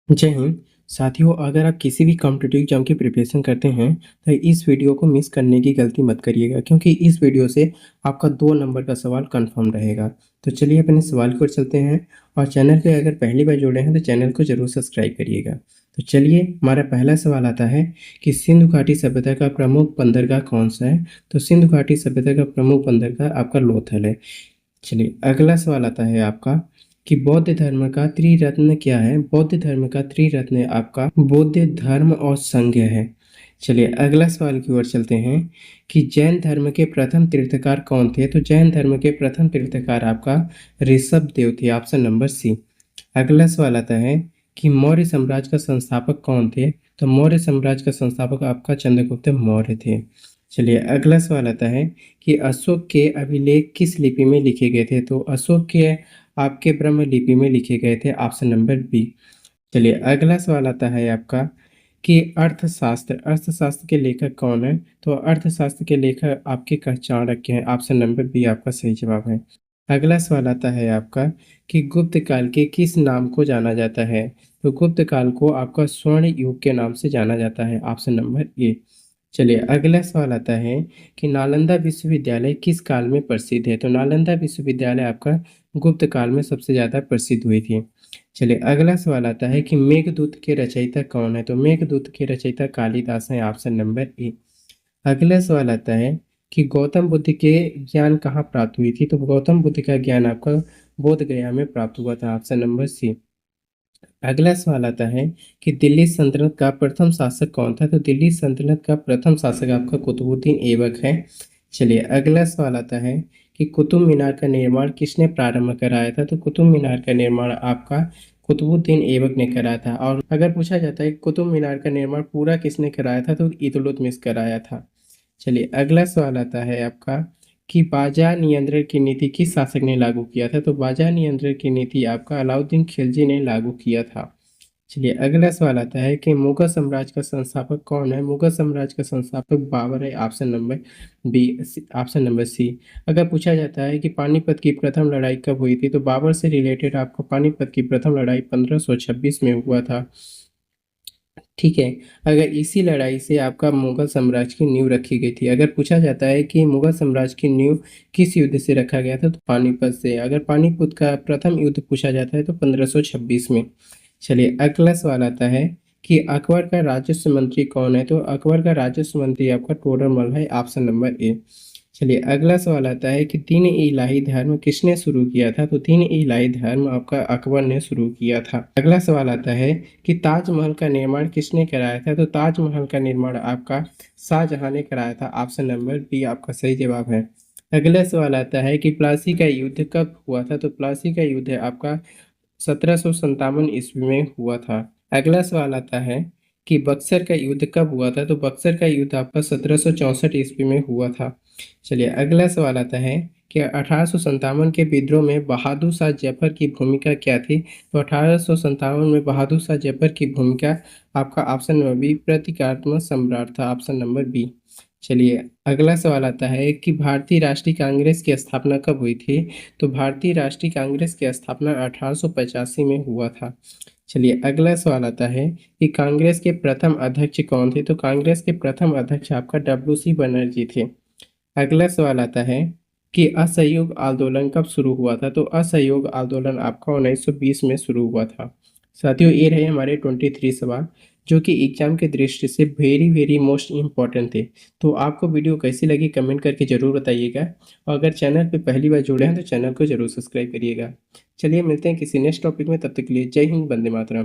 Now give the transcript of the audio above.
जय हिंद। साथियों, अगर आप किसी भी कॉम्पिटिटिव एग्जाम की प्रिपरेशन करते हैं तो इस वीडियो को मिस करने की गलती मत करिएगा, क्योंकि इस वीडियो से आपका 2 नंबर का सवाल कंफर्म रहेगा। तो चलिए अपने सवाल की ओर चलते हैं। और चैनल पे अगर पहली बार जुड़े हैं तो चैनल को जरूर सब्सक्राइब करिएगा। तो चलिए, हमारा पहला सवाल आता है कि सिंधु घाटी सभ्यता का प्रमुख बंदरगाह कौन सा है। तो सिंधु घाटी सभ्यता का प्रमुख बंदरगाह आपका लोथल है। चलिए, अगला सवाल आता है आपका कि बौद्ध धर्म का त्रिरत्न क्या है। बौद्ध धर्म का त्रिरत्न आपका बौद्ध धर्म और संघ है। चलिए अगला सवाल की ओर चलते हैं कि जैन धर्म के प्रथम तीर्थकार कौन थे। तो जैन धर्म के प्रथम तीर्थकार आपका ऋषभ देव थे, ऑप्शन नंबर सी। अगला सवाल आता है कि मौर्य साम्राज्य का संस्थापक कौन थे। तो मौर्य साम्राज्य का संस्थापक आपका चंद्रगुप्त मौर्य थे। चलिए अगला सवाल आता है कि अशोक के अभिलेख किस लिपि में लिखे गए थे। तो अशोक के आपके ब्रह्म लिपि में लिखे गए थे, ऑप्शन नंबर बी। चलिए अगला सवाल आता है आपका कि अर्थशास्त्र अर्थशास्त्र के लेखक कौन है। तो अर्थशास्त्र के लेखक आपके चाणक्य हैं, ऑप्शन नंबर बी आपका सही जवाब है। अगला सवाल आता है आपका कि गुप्त काल के किस नाम को जाना जाता है। तो गुप्त काल को आपका स्वर्ण युग के नाम से जाना जाता है, ऑप्शन नंबर ए। चलिए अगला सवाल आता है कि नालंदा विश्वविद्यालय किस काल में प्रसिद्ध है। तो नालंदा विश्वविद्यालय आपका गुप्त काल में सबसे ज़्यादा प्रसिद्ध हुई थी। चलिए अगला सवाल आता है कि मेघदूत के रचयिता कौन है। तो मेघदूत के रचयिता कालिदास हैं, ऑप्शन नंबर ए। अगला सवाल आता है कि गौतम बुद्ध के ज्ञान कहाँ प्राप्त हुई थी। तो गौतम बुद्ध का ज्ञान आपका बोध गया में प्राप्त हुआ था, ऑप्शन नंबर सी। अगला सवाल आता है कि दिल्ली सल्तनत का प्रथम शासक कौन था। तो दिल्ली सल्तनत का प्रथम शासक आपका कुतुबुद्दीन ऐबक है। चलिए अगला सवाल आता है कि कुतुब मीनार का निर्माण किसने प्रारंभ कराया था। तो कुतुब मीनार का निर्माण आपका कुतुबुद्दीन ऐबक ने कराया था। और अगर पूछा जाता है कि कुतुब मीनार का निर्माण पूरा किसने कराया था, तो इल्तुतमिश कराया था। चलिए अगला सवाल आता है आपका कि बाजार नियंत्रण की नीति किस शासक ने लागू किया था। तो बाजार नियंत्रण की नीति आपका अलाउद्दीन खिलजी ने लागू किया था। चलिए अगला सवाल आता है कि मुगल साम्राज्य का संस्थापक कौन है। मुगल साम्राज्य का संस्थापक बाबर है, option number B, option number C. अगर पूछा जाता है कि पानीपत की प्रथम लड़ाई कब हुई थी, तो बाबर से रिलेटेड आपको पानीपत की प्रथम लड़ाई 1526 में हुआ था। ठीक है। अगर इसी लड़ाई से आपका मुगल साम्राज्य की नींव रखी गई थी। अगर पूछा जाता है कि मुगल साम्राज्य की नींव किस युद्ध से रखा गया था, तो पानीपत से। अगर पानीपत का प्रथम युद्ध पूछा जाता है तो 1526 में। चलिए अगला सवाल आता है कि अकबर का राजस्व मंत्री कौन है। तो अकबर का राजस्व मंत्री आपका टोडरमल है, ऑप्शन नंबर ए। चलिए अगला सवाल आता है कि तीन इलाही धर्म किसने शुरू किया था। तो तीन इलाही धर्म आपका अकबर ने शुरू किया था। अगला सवाल आता है कि ताजमहल का निर्माण किसने कराया था। तो ताजमहल का निर्माण आपका शाहजहां ने कराया था, ऑप्शन नंबर बी आपका सही जवाब है। अगला सवाल आता है कि प्लासी का युद्ध कब हुआ था। तो प्लासी का युद्ध आपका 1757 ईस्वी में हुआ था। अगला सवाल आता है कि बक्सर का युद्ध कब हुआ था। तो बक्सर का युद्ध आपका 1764 ईस्वी में हुआ था। चलिए अगला सवाल आता है कि 1857 के विद्रोह में बहादुर शाह जफर की भूमिका क्या थी। तो 1857 में बहादुर शाह जफर की भूमिका आपका ऑप्शन नंबर बी प्रतीकात्मक सम्राट था, ऑप्शन नंबर बी। चलिए अगला सवाल आता है कि भारतीय राष्ट्रीय कांग्रेस की स्थापना कब हुई थी। तो भारतीय राष्ट्रीय कांग्रेस की स्थापना 1885 में हुआ था। चलिए अगला सवाल आता है कि कांग्रेस के प्रथम अध्यक्ष कौन थे। तो कांग्रेस के प्रथम अध्यक्ष आपका डब्ल्यू सी बनर्जी थे। अगला सवाल आता है कि असहयोग आंदोलन कब शुरू हुआ था। तो असहयोग आंदोलन आपका 1920 में शुरू हुआ था। साथियों, ये रहे हमारे 23 सवाल जो कि एग्जाम के दृष्टि से वेरी वेरी मोस्ट इम्पॉर्टेंट थे। तो आपको वीडियो कैसी लगी कमेंट करके ज़रूर बताइएगा। और अगर चैनल पे पहली बार जुड़े हैं तो चैनल को ज़रूर सब्सक्राइब करिएगा। चलिए मिलते हैं किसी नेक्स्ट टॉपिक में, तब तक के लिए जय हिंद, वंदे मातरम।